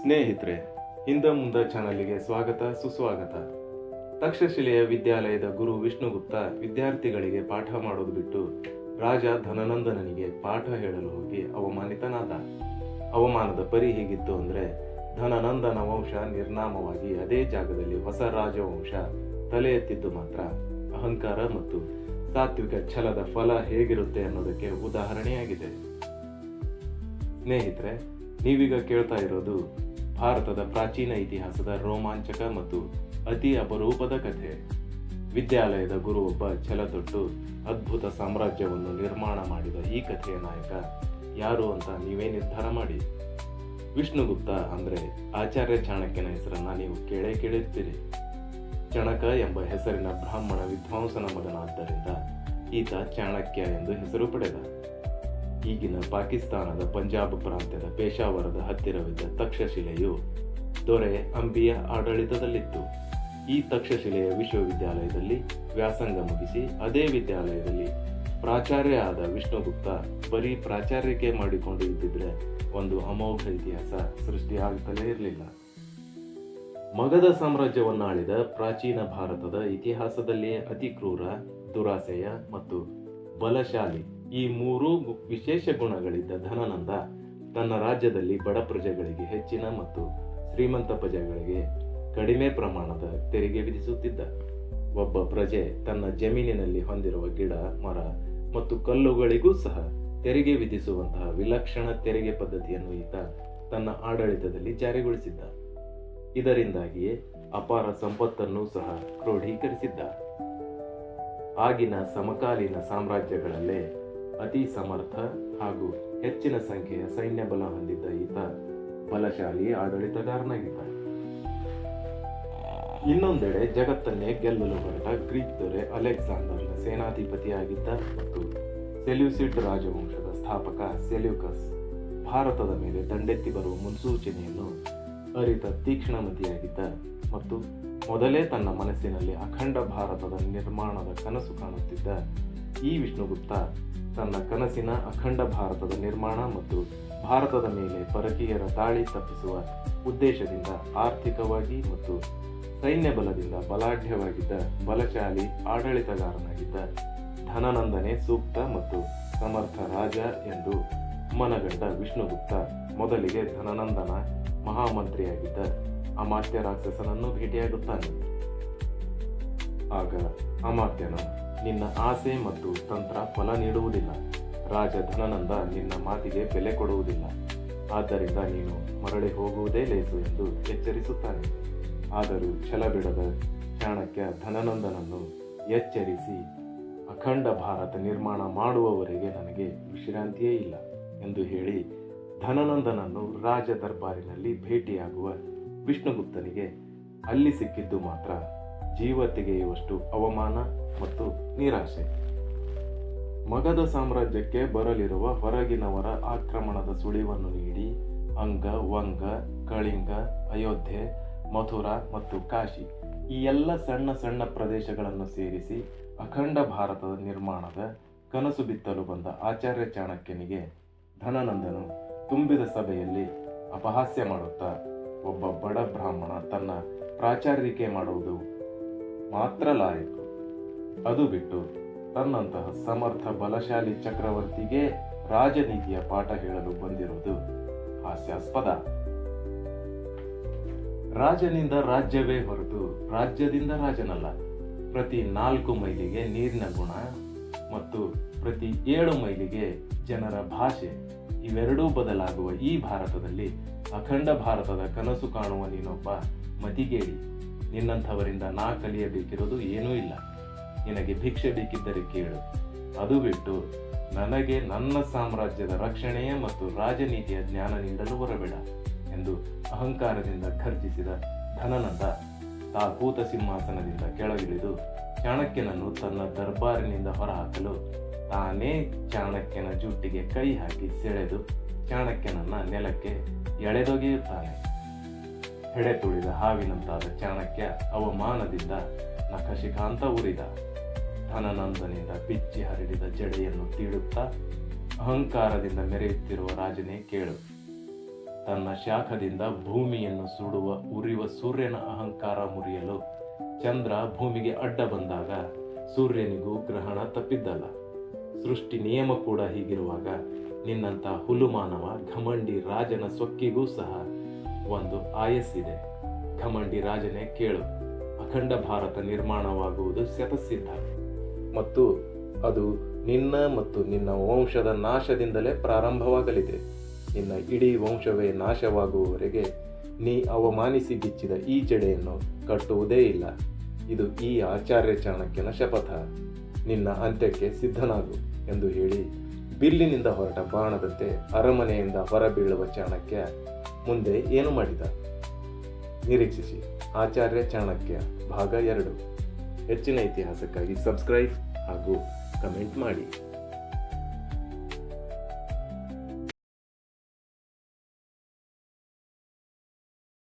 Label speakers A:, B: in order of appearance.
A: ಸ್ನೇಹಿತರೆ, ಹಿಂದೆ ಮುಂದೆ ಚಾನಲಿಗೆ ಸ್ವಾಗತ ಸುಸ್ವಾಗತ. ತಕ್ಷಶಿಲೆಯ ವಿದ್ಯಾಲಯದ ಗುರು ವಿಷ್ಣುಗುಪ್ತ ವಿದ್ಯಾರ್ಥಿಗಳಿಗೆ ಪಾಠ ಮಾಡೋದು ಬಿಟ್ಟು ರಾಜ ಧನನಂದನನಿಗೆ ಪಾಠ ಹೇಳಲು ಹೋಗಿ ಅವಮಾನಿತನಾದ. ಅವಮಾನದ ಪರಿ ಹೀಗಿತ್ತು ಅಂದ್ರೆ, ಧನನಂದನ ವಂಶ ನಿರ್ನಾಮವಾಗಿ ಅದೇ ಜಾಗದಲ್ಲಿ ಹೊಸ ರಾಜವಂಶ ತಲೆ ಎತ್ತಿದ್ದು ಮಾತ್ರ ಅಹಂಕಾರ ಮತ್ತು ಸಾತ್ವಿಕ ಛಲದ ಫಲ ಹೇಗಿರುತ್ತೆ ಅನ್ನೋದಕ್ಕೆ ಉದಾಹರಣೆಯಾಗಿದೆ. ಸ್ನೇಹಿತರೆ, ನೀವೀಗ ಕೇಳ್ತಾ ಇರೋದು ಭಾರತದ ಪ್ರಾಚೀನ ಇತಿಹಾಸದ ರೋಮಾಂಚಕ ಮತ್ತು ಅತಿ ಅಪರೂಪದ ಕಥೆ. ವಿದ್ಯಾಲಯದ ಗುರು ಒಬ್ಬ ಛಲತೊಟ್ಟು ಅದ್ಭುತ ಸಾಮ್ರಾಜ್ಯವನ್ನು ನಿರ್ಮಾಣ ಮಾಡಿದ ಈ ಕಥೆಯ ನಾಯಕ ಯಾರು ಅಂತ ನೀವೇ ನಿರ್ಧಾರ ಮಾಡಿ. ವಿಷ್ಣುಗುಪ್ತ ಅಂದ್ರೆ ಆಚಾರ್ಯ ಚಾಣಕ್ಯನ ಹೆಸರನ್ನ ನೀವು ಕೇಳಿರ್ತೀರಿ. ಚಣಕ ಎಂಬ ಹೆಸರಿನ ಬ್ರಾಹ್ಮಣ ವಿದ್ವಾಂಸನ ಮಗನಾದ್ದರಿಂದ ಈತ ಚಾಣಕ್ಯ ಎಂದು ಹೆಸರು ಪಡೆದ. ಈಗಿನ ಪಾಕಿಸ್ತಾನದ ಪಂಜಾಬ್ ಪ್ರಾಂತ್ಯದ ಪೇಶಾವರದ ಹತ್ತಿರವಿದ್ದ ತಕ್ಷಶಿಲೆಯು ದೊರೆ ಅಂಬಿಯ ಆಡಳಿತದಲ್ಲಿತ್ತು. ಈ ತಕ್ಷಶಿಲೆಯ ವಿಶ್ವವಿದ್ಯಾಲಯದಲ್ಲಿ ವ್ಯಾಸಂಗ ಮುಗಿಸಿ ಅದೇ ವಿದ್ಯಾಲಯದಲ್ಲಿ ಪ್ರಾಚಾರ್ಯ ಆದ ವಿಷ್ಣುಗುಪ್ತ ಬರೀ ಪ್ರಾಚಾರ್ಯಕ್ಕೆ ಮಾಡಿಕೊಂಡು ಇದ್ದಿದ್ರೆ ಒಂದು ಅಮೋಘ ಇತಿಹಾಸ ಸೃಷ್ಟಿಯಾಗುತ್ತಲೇ ಇರಲಿಲ್ಲ. ಮಗಧ ಸಾಮ್ರಾಜ್ಯವನ್ನಾಳಿದ ಪ್ರಾಚೀನ ಭಾರತದ ಇತಿಹಾಸದಲ್ಲಿಯೇ ಅತಿ ಕ್ರೂರ, ದುರಾಸೆಯ ಮತ್ತು ಬಲಶಾಲಿ ಈ ಮೂರೂ ವಿಶೇಷ ಗುಣಗಳಿದ್ದ ಧನನಂದ ತನ್ನ ರಾಜ್ಯದಲ್ಲಿ ಬಡ ಪ್ರಜೆಗಳಿಗೆ ಹೆಚ್ಚಿನ ಮತ್ತು ಶ್ರೀಮಂತ ಪ್ರಜೆಗಳಿಗೆ ಕಡಿಮೆ ಪ್ರಮಾಣದ ತೆರಿಗೆ ವಿಧಿಸುತ್ತಿದ್ದ. ಒಬ್ಬ ಪ್ರಜೆ ತನ್ನ ಜಮೀನಿನಲ್ಲಿ ಹೊಂದಿರುವ ಗಿಡ, ಮರ ಮತ್ತು ಕಲ್ಲುಗಳಿಗೂ ಸಹ ತೆರಿಗೆ ವಿಧಿಸುವಂತಹ ವಿಲಕ್ಷಣ ತೆರಿಗೆ ಪದ್ಧತಿಯನ್ನು ಈತ ತನ್ನ ಆಡಳಿತದಲ್ಲಿ ಜಾರಿಗೊಳಿಸಿದ್ದ. ಇದರಿಂದಾಗಿಯೇ ಅಪಾರ ಸಂಪತ್ತನ್ನು ಸಹ ಕ್ರೋಢೀಕರಿಸಿದ್ದ. ಆಗಿನ ಸಮಕಾಲೀನ ಸಾಮ್ರಾಜ್ಯಗಳಲ್ಲೇ ಅತಿ ಸಮರ್ಥ ಹಾಗೂ ಹೆಚ್ಚಿನ ಸಂಖ್ಯೆಯ ಸೈನ್ಯ ಬಲ ಹೊಂದಿದ್ದ ಈತ ಬಲಶಾಲಿ ಆಡಳಿತಗಾರನಾಗಿದ್ದ. ಇನ್ನೊಂದೆಡೆ ಜಗತ್ತನ್ನೇ ಗೆಲ್ಲಲು ಹೊರಟ ಗ್ರೀಕ್ ದೊರೆ ಅಲೆಕ್ಸಾಂಡರ್ನ ಸೇನಾಧಿಪತಿಯಾಗಿದ್ದ ಮತ್ತು ಸೆಲ್ಯೂಸಿಡ್ ರಾಜವಂಶದ ಸ್ಥಾಪಕ ಸೆಲ್ಯೂಕಸ್ ಭಾರತದ ಮೇಲೆ ದಂಡೆತ್ತಿ ಬರುವ ಮುನ್ಸೂಚನೆಯನ್ನು ಅರಿತ ತೀಕ್ಷ್ಣಮತಿಯಾಗಿದ್ದ ಮತ್ತು ಮೊದಲೇ ತನ್ನ ಮನಸ್ಸಿನಲ್ಲಿ ಅಖಂಡ ಭಾರತದ ನಿರ್ಮಾಣದ ಕನಸು ಕಾಣುತ್ತಿದ್ದ ಈ ವಿಷ್ಣುಗುಪ್ತ ತನ್ನ ಕನಸಿನ ಅಖಂಡ ಭಾರತದ ನಿರ್ಮಾಣ ಮತ್ತು ಭಾರತದ ಮೇಲೆ ಪರಕೀಯರ ದಾಳಿ ತಪ್ಪಿಸುವ ಉದ್ದೇಶದಿಂದ ಆರ್ಥಿಕವಾಗಿ ಮತ್ತು ಸೈನ್ಯ ಬಲದಿಂದ ಬಲಾಢ್ಯವಾಗಿದ್ದ ಬಲಶಾಲಿ ಆಡಳಿತಗಾರನಾಗಿದ್ದ ಧನನಂದನೇ ಸೂಕ್ತ ಮತ್ತು ಸಮರ್ಥ ರಾಜ ಎಂದು ಮನಗಂಡ ವಿಷ್ಣುಗುಪ್ತ ಮೊದಲಿಗೆ ಧನನಂದನ ಮಹಾಮಂತ್ರಿಯಾಗಿದ್ದ ಅಮಾತ್ಯ ರಾಕ್ಷಸನನ್ನು ಭೇಟಿಯಾಗುತ್ತಾನೆ. ಆಗ ಅಮಾತ್ಯನು, ನಿನ್ನ ಆಸೆ ಮತ್ತು ತಂತ್ರ ಫಲ ನೀಡುವುದಿಲ್ಲ. ರಾಜ ಧನನಂದ ನಿನ್ನ ಮಾತಿಗೆ ಬೆಲೆ ಕೊಡುವುದಿಲ್ಲ. ಆದ್ದರಿಂದ ನೀನು ಮರಳಿ ಹೋಗುವುದೇ ಲೇಸು ಎಂದು ಎಚ್ಚರಿಸುತ್ತಾನೆ. ಆದರೂ ಛಲ ಬಿಡದ ಚಾಣಕ್ಯ ಧನನಂದನನ್ನು ಎಚ್ಚರಿಸಿ, ಅಖಂಡ ಭಾರತ ನಿರ್ಮಾಣ ಮಾಡುವವರೆಗೆ ನನಗೆ ವಿಶ್ರಾಂತಿಯೇ ಇಲ್ಲ ಎಂದು ಹೇಳಿ ಧನನಂದನನ್ನು ರಾಜ ದರ್ಬಾರಿನಲ್ಲಿ ಭೇಟಿಯಾಗುವ ವಿಷ್ಣುಗುಪ್ತನಿಗೆ ಅಲ್ಲಿ ಸಿಕ್ಕಿದ್ದು ಮಾತ್ರ ಜೀವ ತೆಗೆಯುವಷ್ಟು ಅವಮಾನ ಮತ್ತು ನಿರಾಶೆ. ಮಗಧ ಸಾಮ್ರಾಜ್ಯಕ್ಕೆ ಬರಲಿರುವ ಹೊರಗಿನವರ ಆಕ್ರಮಣದ ಸುಳಿವನ್ನು ನೀಡಿ ಅಂಗ, ವಂಗ, ಕಳಿಂಗ, ಅಯೋಧ್ಯೆ, ಮಥುರಾ ಮತ್ತು ಕಾಶಿ ಈ ಎಲ್ಲ ಸಣ್ಣ ಸಣ್ಣ ಪ್ರದೇಶಗಳನ್ನು ಸೇರಿಸಿ ಅಖಂಡ ಭಾರತದ ನಿರ್ಮಾಣದ ಕನಸು ಬಿತ್ತಲು ಬಂದ ಆಚಾರ್ಯ ಚಾಣಕ್ಯನಿಗೆ ಧನನಂದನು ತುಂಬಿದ ಸಭೆಯಲ್ಲಿ ಅಪಹಾಸ್ಯ ಮಾಡುತ್ತಾ, ಒಬ್ಬ ಬಡ ಬ್ರಾಹ್ಮಣ ತನ್ನ ಪ್ರಾಚಾರ್ಯಿಕೆ ಮಾಡುವುದು ಮಾತ್ರ ಲಾಯಕು, ಅದು ಬಿಟ್ಟು ತನ್ನಂತಹ ಸಮರ್ಥ ಬಲಶಾಲಿ ಚಕ್ರವರ್ತಿಗೆ ರಾಜನೀತಿಯ ಪಾಠ ಹೇಳಲು ಬಂದಿರುವುದು ಹಾಸ್ಯಾಸ್ಪದ. ರಾಜನಿಂದ ರಾಜ್ಯವೇ ಹೊರತು ರಾಜ್ಯದಿಂದ ರಾಜನಲ್ಲ. ಪ್ರತಿ 4 ಮೈಲಿಗೆ ನೀರಿನ ಗುಣ ಮತ್ತು ಪ್ರತಿ 7 ಮೈಲಿಗೆ ಜನರ ಭಾಷೆ ಇವೆರಡೂ ಬದಲಾಗುವ ಈ ಭಾರತದಲ್ಲಿ ಅಖಂಡ ಭಾರತದ ಕನಸು ಕಾಣುವ ನೀನೊಬ್ಬ ಮತಿಗೇಡಿ. ನಿನ್ನಂಥವರಿಂದ ನಾ ಕಲಿಯಬೇಕಿರೋದು ಏನೂ ಇಲ್ಲ. ನಿನಗೆ ಭಿಕ್ಷೆ ಬೇಕಿದ್ದರೆ ಕೇಳು, ಅದು ಬಿಟ್ಟು ನನಗೆ ನನ್ನ ಸಾಮ್ರಾಜ್ಯದ ರಕ್ಷಣೆಯ ಮತ್ತು ರಾಜನೀತಿಯ ಜ್ಞಾನ ನೀಡಲು ಬರಬೇಡ ಎಂದು ಅಹಂಕಾರದಿಂದ ಘರ್ಜಿಸಿದ ಧನನಂದ ಕೂತ ಸಿಂಹಾಸನದಿಂದ ಕೆಳಗಿಳಿದು ಚಾಣಕ್ಯನನ್ನು ತನ್ನ ದರ್ಬಾರಿನಿಂದ ಹೊರಹಾಕಲು ತಾನೇ ಚಾಣಕ್ಯನ ಜುಟ್ಟಿಗೆ ಕೈ ಹಾಕಿ ಸೆಳೆದು ಚಾಣಕ್ಯನನ್ನ ನೆಲಕ್ಕೆ ಎಳೆದೊಗೆಯುತ್ತಾನೆ. ಹೆಡೆ ತುಳಿದ ಹಾವಿನಂತಾದ ಚಾಣಕ್ಯ ಅವಮಾನದಿಂದ ನಖಶಿಖಾಂತ ಉರಿದ. ಧನನಂದನಿಂದ ಬಿಚ್ಚಿ ಹರಡಿದ ಜಡೆಯನ್ನು ತೀಡುತ್ತಾ, ಅಹಂಕಾರದಿಂದ ಮೆರೆಯುತ್ತಿರುವ ರಾಜನೇ ಕೇಳು, ತನ್ನ ಶಾಖದಿಂದ ಭೂಮಿಯನ್ನು ಸುಡುವ ಉರಿಯುವ ಸೂರ್ಯನ ಅಹಂಕಾರ ಮುರಿಯಲು ಚಂದ್ರ ಭೂಮಿಗೆ ಅಡ್ಡ ಬಂದಾಗ ಸೂರ್ಯನಿಗೂ ಗ್ರಹಣ ತಪ್ಪಿದ್ದಲ್ಲ. ಸೃಷ್ಟಿ ನಿಯಮ ಕೂಡ ಹೀಗಿರುವಾಗ ನಿನ್ನಂಥ ಹುಲುಮಾನವ ಘಮಂಡಿ ರಾಜನ ಸೊಕ್ಕಿಗೂ ಸಹ ಒಂದು ಆಯಸ್ಸಿದೆ. ಘಮಂಡಿ ರಾಜನೇ ಕೇಳು, ಅಖಂಡ ಭಾರತ ನಿರ್ಮಾಣವಾಗುವುದು ಶತಸಿದ್ಧ ಮತ್ತು ಅದು ನಿನ್ನ ಮತ್ತು ನಿನ್ನ ವಂಶದ ನಾಶದಿಂದಲೇ ಪ್ರಾರಂಭವಾಗಲಿದೆ. ನಿನ್ನ ಇಡೀ ವಂಶವೇ ನಾಶವಾಗುವವರೆಗೆ ನೀ ಅವಮಾನಿಸಿ ಬಿಚ್ಚಿದ ಈ ಜಡೆಯನ್ನು ಕಟ್ಟುವುದೇ ಇಲ್ಲ. ಇದು ಈ ಆಚಾರ್ಯ ಚಾಣಕ್ಯನ ಶಪಥ. ನಿನ್ನ ಅಂತ್ಯಕ್ಕೆ ಸಿದ್ಧನಾಗು ಎಂದು ಹೇಳಿ ಬಿಲ್ಲಿನಿಂದ ಹೊರಟ ಬಾಣದಂತೆ ಅರಮನೆಯಿಂದ ಹೊರಬೀಳುವ ಚಾಣಕ್ಯ ಮುಂದೆ ಏನು ಮಾಡಿದ? ನಿರೀಕ್ಷಿಸಿ ಆಚಾರ್ಯ ಚಾಣಕ್ಯ ಭಾಗ 2. ಹೆಚ್ಚಿನ ಇತಿಹಾಸಕ್ಕಾಗಿ ಸಬ್ಸ್ಕ್ರೈಬ್ ಹಾಗೂ ಕಮೆಂಟ್ ಮಾಡಿ.